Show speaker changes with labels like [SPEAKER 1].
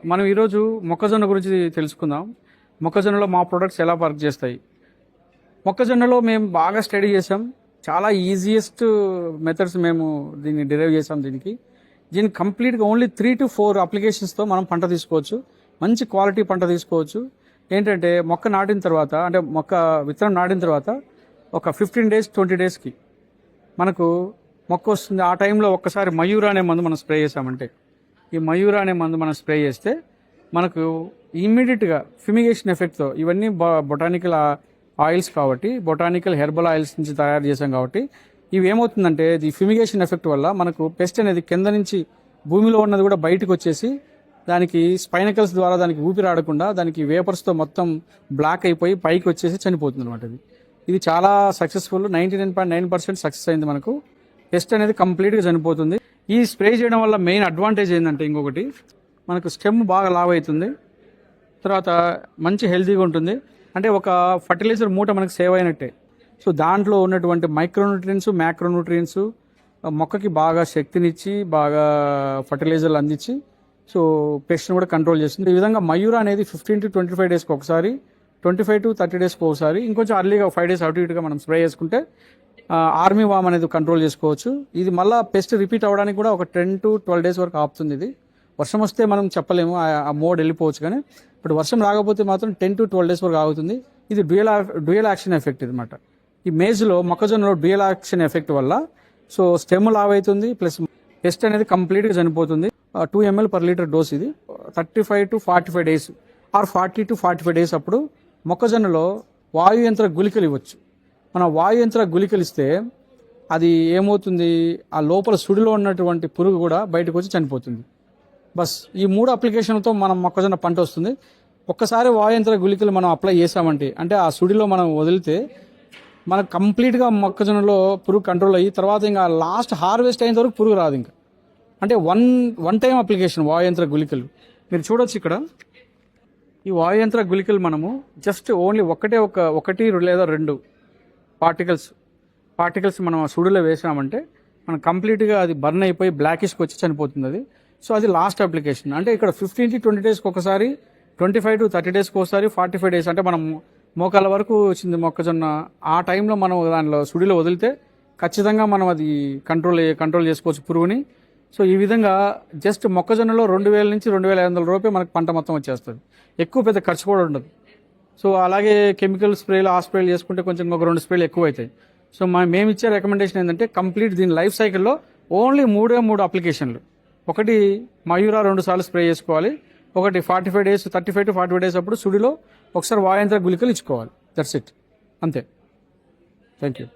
[SPEAKER 1] మనం ఈరోజు మొక్కజొన్న గురించి తెలుసుకుందాం. మొక్కజొన్నలో మా ప్రొడక్ట్స్ ఎలా వర్క్ చేస్తాయి. మొక్కజొన్నలో మేము బాగా స్టడీ చేసాం. చాలా ఈజియెస్ట్ మెథడ్స్ మేము దీన్ని డిరైవ్ చేసాం. దీన్ని కంప్లీట్గా ఓన్లీ 3 to 4 అప్లికేషన్స్తో మనం పంట తీసుకోవచ్చు. మంచి క్వాలిటీ పంట తీసుకోవచ్చు. ఏంటంటే మొక్క నాటిన తర్వాత, అంటే మొక్క విత్తనం నాటిన తర్వాత ఒక 15 days 20 daysకి మనకు మొక్క వస్తుంది. ఆ టైంలో ఒక్కసారి మయూరా అనే మందు మనం స్ప్రే చేసామంటే, ఈ మయూరా అనే మందు మనం స్ప్రే చేస్తే మనకు ఇమ్మీడియట్గా ఫ్యూమిగేషన్ ఎఫెక్ట్తో, ఇవన్నీ బొటానికల్ ఆయిల్స్ కాబట్టి, బొటానికల్ హెర్బల్ ఆయిల్స్ నుంచి తయారు చేసాం కాబట్టి, ఇవి ఏమవుతుందంటే ఈ ఫ్యూమిగేషన్ ఎఫెక్ట్ వల్ల మనకు పెస్ట్ అనేది కింద నుంచి భూమిలో ఉన్నది కూడా బయటకు వచ్చేసి దానికి స్పైనకల్స్ ద్వారా దానికి ఊపిరాడకుండా దానికి వేపర్స్తో మొత్తం బ్లాక్ అయిపోయి పైకి వచ్చేసి చనిపోతుంది అనమాట. ఇది చాలా సక్సెస్ఫుల్. 99.9% సక్సెస్ అయింది. మనకు పెస్ట్ అనేది కంప్లీట్గా చనిపోతుంది. ఈ స్ప్రే చేయడం వల్ల మెయిన్ అడ్వాంటేజ్ ఏంటంటే, ఇంకొకటి మనకు స్టెమ్ బాగా లావ్ అవుతుంది, తర్వాత మంచి హెల్తీగా ఉంటుంది. అంటే ఒక ఫర్టిలైజర్ మూట మనకు సేవ్ అయినట్టే. సో దాంట్లో ఉన్నటువంటి మైక్రోన్యూట్రియన్స్, మ్యాక్రోన్యూట్రియన్స్ మొక్కకి బాగా శక్తినిచ్చి, బాగా ఫర్టిలైజర్లు అందించి, సో పెస్ట్ని కూడా కంట్రోల్ చేస్తుంది. ఈ విధంగా మయూరా అనేది 15 to 25 daysకి ఒకసారి, 25 to 30 daysకి ఒకసారి, ఇంకొంచెం అర్లీగా 5 days అటు ఇటుగా మనం స్ప్రే చేసుకుంటే ఆర్మీ వామ్ అనేది కంట్రోల్ చేసుకోవచ్చు. ఇది మళ్ళీ పెస్ట్ రిపీట్ అవ్వడానికి కూడా ఒక 10 to 12 days వరకు ఆపుతుంది. ఇది వర్షం వస్తే మనం చెప్పలేము, ఆ మోడ్ వెళ్ళిపోవచ్చు. కానీ ఇప్పుడు వర్షం రాకపోతే మాత్రం 10 to 12 days వరకు ఆగుతుంది. ఇది డ్యూయల్ యాక్షన్ ఎఫెక్ట్ అనమాట. ఈ మేజ్లో మొక్కజొన్నలో డ్యూయల్ యాక్షన్ ఎఫెక్ట్ వల్ల సో స్టెమ్ లావ్ అవుతుంది, ప్లస్ పెస్ట్ అనేది కంప్లీట్గా చనిపోతుంది. 2 ml per liter డోస్. ఇది 35 to 45 days are 40 to 45 days అప్పుడు మొక్కజొన్నలో వాయు యంత్ర గుళికలు ఇవ్వచ్చు. మన వాయు యంత్ర గుళికలు ఇస్తే అది ఏమవుతుంది, ఆ లోపల సుడిలో ఉన్నటువంటి పురుగు కూడా బయటకు వచ్చి చనిపోతుంది. బస్ ఈ 3 అప్లికేషన్లతో మనం మొక్కజొన్న పంట వస్తుంది. ఒక్కసారి వాయుయంత్ర గుళికలు మనం అప్లై చేసామంటే, అంటే ఆ సుడిలో మనం వదిలితే మనకు కంప్లీట్గా మొక్కజొన్నలో పురుగు కంట్రోల్ అయ్యి, తర్వాత ఇంకా లాస్ట్ హార్వెస్ట్ అయిన వరకు పురుగు రాదు. ఇంకా అంటే వన్ టైం అప్లికేషన్ వాయుయంత్ర గుళికలు. మీరు చూడొచ్చు ఇక్కడ ఈ వాయుయంత్ర గుళికలు మనము జస్ట్ ఓన్లీ ఒకటి లేదా 2 పార్టికల్స్ మనం ఆ సుడిలో వేసామంటే మనం కంప్లీట్గా అది బర్న్ అయిపోయి బ్లాకిష్కి వచ్చి చనిపోతుంది అది. సో అది లాస్ట్ అప్లికేషన్. అంటే ఇక్కడ 15 to 20 daysకి ఒకసారి, 25 to 30 daysకి ఒకసారి, 45 days అంటే మనం మోకాళ్ళ వరకు వచ్చింది మొక్కజొన్న, ఆ టైంలో మనం దానిలో సుడిలో వదిలితే ఖచ్చితంగా మనం అది కంట్రోల్ చేసుకోవచ్చు పురుగుని. సో ఈ విధంగా జస్ట్ మొక్కజొన్నలో 2000 నుంచి 2500 రూపాయలు మనకు పంట మొత్తం వచ్చేస్తుంది. ఎక్కువ పెద్ద ఖర్చు కూడా ఉండదు. సో అలాగే కెమికల్ స్ప్రేలు, ఆ స్ప్రేలు చేసుకుంటే కొంచెం ఒక 2 స్ప్రేలు ఎక్కువ అవుతాయి. సో మేము ఇచ్చే రికమెండేషన్ ఏంటంటే, కంప్లీట్ దీని లైఫ్ సైకిల్లో ఓన్లీ 3 అప్లికేషన్లు. ఒకటి మయూరా 2 సార్లు స్ప్రే చేసుకోవాలి. ఒకటి 35 days, 35 to 45 days అప్పుడు సుడిలో ఒకసారి వాయుయంత్ర గుళికలు ఇచ్చుకోవాలి. దట్స్ ఇట్, అంతే. Thank you.